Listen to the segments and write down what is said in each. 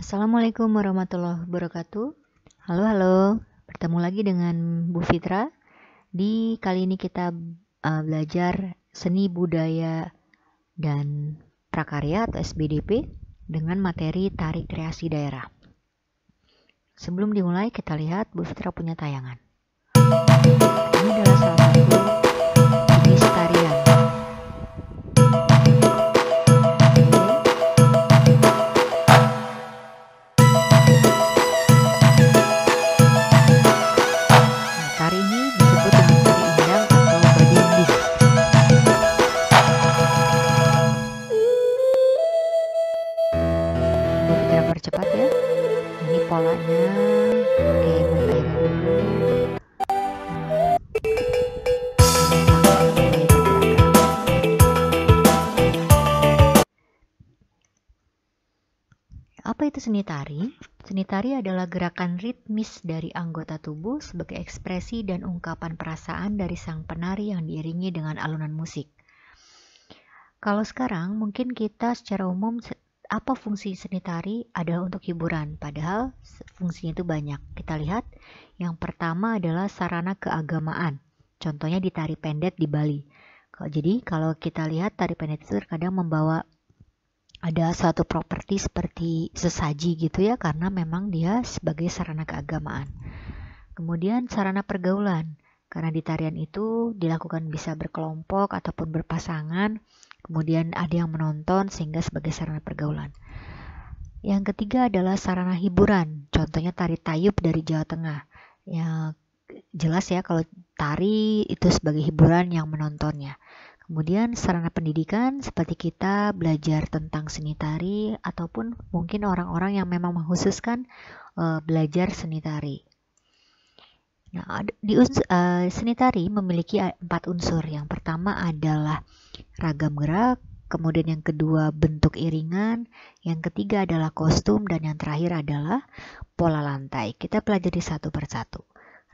Assalamualaikum warahmatullahi wabarakatuh. Halo, halo. Bertemu lagi dengan Bu Fitra. Di kali ini kita belajar seni budaya dan prakarya atau SBDP dengan materi tari kreasi daerah. Sebelum dimulai, kita lihat Bu Fitra punya tayangan. Ini adalah salah satu jenis tarian. Tari ini disebut dengan tari indang atau badendis. Bu Fitra percepat ya. Ini polanya. Oke, mulai dulu. Apa itu seni tari? Seni tari adalah gerakan ritmis dari anggota tubuh sebagai ekspresi dan ungkapan perasaan dari sang penari yang diiringi dengan alunan musik. Kalau sekarang mungkin kita secara umum apa fungsi seni tari adalah untuk hiburan, padahal fungsinya itu banyak. Kita lihat yang pertama adalah sarana keagamaan. Contohnya di tari pendet di Bali. Jadi kalau kita lihat tari pendet itu terkadang membawa ada suatu properti seperti sesaji gitu ya, karena memang dia sebagai sarana keagamaan. Kemudian sarana pergaulan, karena di tarian itu dilakukan bisa berkelompok ataupun berpasangan, kemudian ada yang menonton sehingga sebagai sarana pergaulan. Yang ketiga adalah sarana hiburan, contohnya tari tayub dari Jawa Tengah. Ya jelas ya kalau tari itu sebagai hiburan yang menontonnya. Kemudian sarana pendidikan seperti kita belajar tentang seni tari ataupun mungkin orang-orang yang memang mengkhususkan belajar seni tari. Nah, seni tari memiliki 4 unsur. Yang pertama adalah ragam gerak, kemudian yang kedua bentuk iringan, yang ketiga adalah kostum, dan yang terakhir adalah pola lantai. Kita pelajari satu persatu.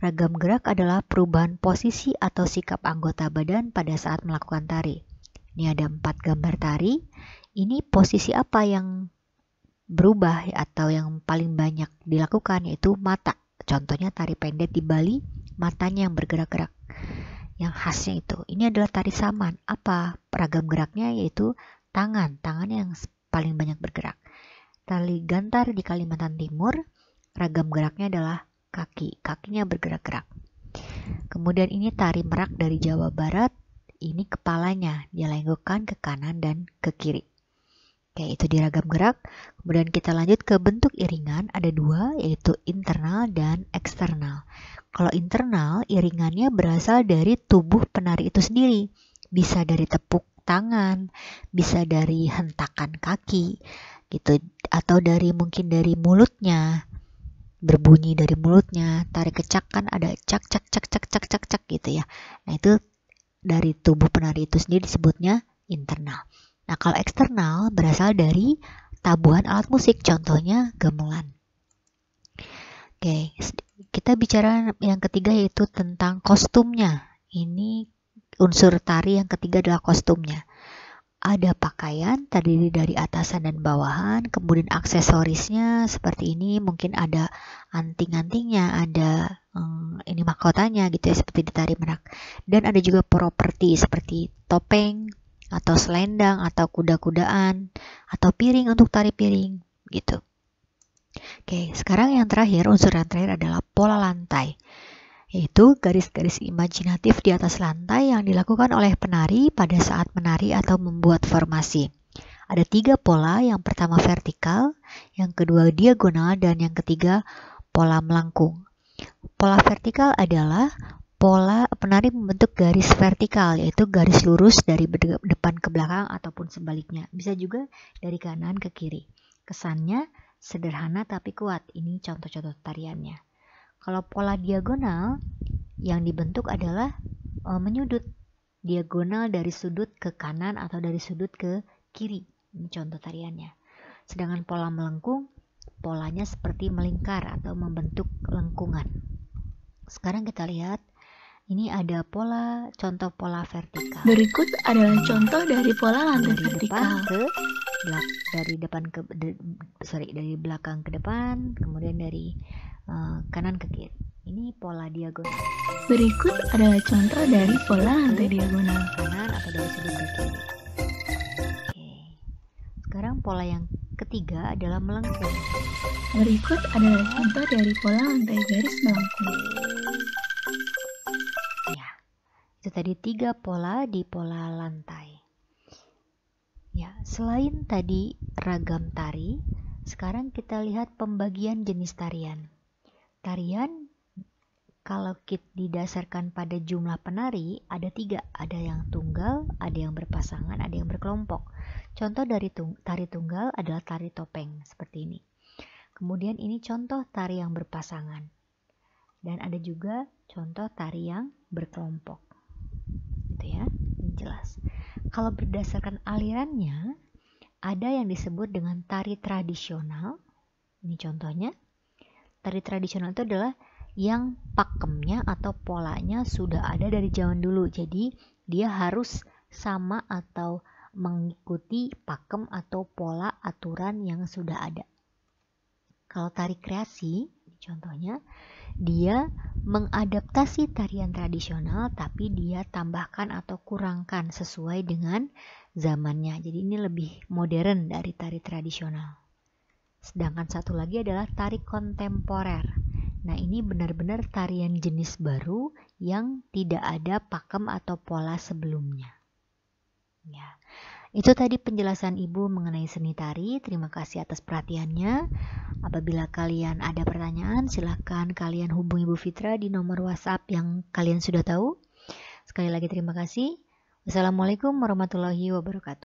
Ragam gerak adalah perubahan posisi atau sikap anggota badan pada saat melakukan tari. Ini ada 4 gambar tari. Ini posisi apa yang berubah atau yang paling banyak dilakukan, yaitu mata. Contohnya tari pendek di Bali, matanya yang bergerak-gerak. Yang khasnya itu. Ini adalah tari saman. Apa ragam geraknya? Yaitu tangan yang paling banyak bergerak. Tari gantar di Kalimantan Timur, ragam geraknya adalah kakinya bergerak-gerak. Kemudian ini tari merak dari Jawa Barat, ini kepalanya dia lenggokkan ke kanan dan ke kiri. Oke, itu di ragam gerak. Kemudian kita lanjut ke bentuk iringan, ada 2, yaitu internal dan eksternal. Kalau internal, iringannya berasal dari tubuh penari itu sendiri. Bisa dari tepuk tangan, bisa dari hentakan kaki, gitu, atau mungkin dari mulutnya. Berbunyi dari mulutnya, tarik kecak kan ada cak cak cak cak cak cak cak gitu ya. Nah itu dari tubuh penari itu sendiri disebutnya internal. Nah kalau eksternal berasal dari tabuhan alat musik, contohnya gamelan. Oke, kita bicara yang ketiga yaitu tentang kostumnya. Ini unsur tari yang ketiga adalah kostumnya. Ada pakaian terdiri dari atasan dan bawahan, kemudian aksesorisnya seperti ini, mungkin ada anting-antingnya, ada ini mahkotanya gitu ya, seperti di tari merak. Dan ada juga properti seperti topeng atau selendang atau kuda-kudaan atau piring untuk tari piring gitu. Oke, sekarang yang terakhir, unsur yang terakhir adalah pola lantai, yaitu garis-garis imajinatif di atas lantai yang dilakukan oleh penari pada saat menari atau membuat formasi. Ada 3 pola, yang pertama vertikal, yang kedua diagonal, dan yang ketiga pola melengkung. Pola vertikal adalah pola penari membentuk garis vertikal, yaitu garis lurus dari depan ke belakang ataupun sebaliknya. Bisa juga dari kanan ke kiri. Kesannya sederhana tapi kuat. Ini contoh-contoh tariannya. Kalau pola diagonal yang dibentuk adalah menyudut, diagonal dari sudut ke kanan atau dari sudut ke kiri. Ini contoh tariannya. Sedangkan pola melengkung, polanya seperti melingkar atau membentuk lengkungan. Sekarang kita lihat, ini ada contoh pola vertikal. Berikut adalah contoh dari pola lantai dari vertikal. depan ke dari belakang ke depan, kemudian dari kanan ke kiri. Ini pola diagonal. Berikut adalah contoh dari pola lantai diagonal. Kanan atau dari sudut ke kiri. Oke. Sekarang pola yang ketiga adalah melengkung. Berikut adalah contoh dari pola lantai garis melengkung. Ya, itu tadi 3 pola di pola lantai. Ya, selain tadi ragam tari, sekarang kita lihat pembagian jenis tarian. Tarian kalau kita didasarkan pada jumlah penari ada 3, ada yang tunggal, ada yang berpasangan, ada yang berkelompok. Contoh dari tari tunggal adalah tari topeng seperti ini. Kemudian ini contoh tari yang berpasangan. Dan ada juga contoh tari yang berkelompok. Itu ya, ini jelas. Kalau berdasarkan alirannya, ada yang disebut dengan tari tradisional. Ini contohnya. Tari tradisional itu adalah yang pakemnya atau polanya sudah ada dari zaman dulu. Jadi dia harus sama atau mengikuti pakem atau pola aturan yang sudah ada. Kalau tari kreasi, contohnya, dia mengadaptasi tarian tradisional tapi dia tambahkan atau kurangkan sesuai dengan zamannya. Jadi ini lebih modern dari tari tradisional. Sedangkan satu lagi adalah tari kontemporer. Nah, ini benar-benar tarian jenis baru yang tidak ada pakem atau pola sebelumnya. Ya. Itu tadi penjelasan Ibu mengenai seni tari. Terima kasih atas perhatiannya. Apabila kalian ada pertanyaan, silakan kalian hubungi Bu Fitra di nomor WhatsApp yang kalian sudah tahu. Sekali lagi terima kasih. Wassalamualaikum warahmatullahi wabarakatuh.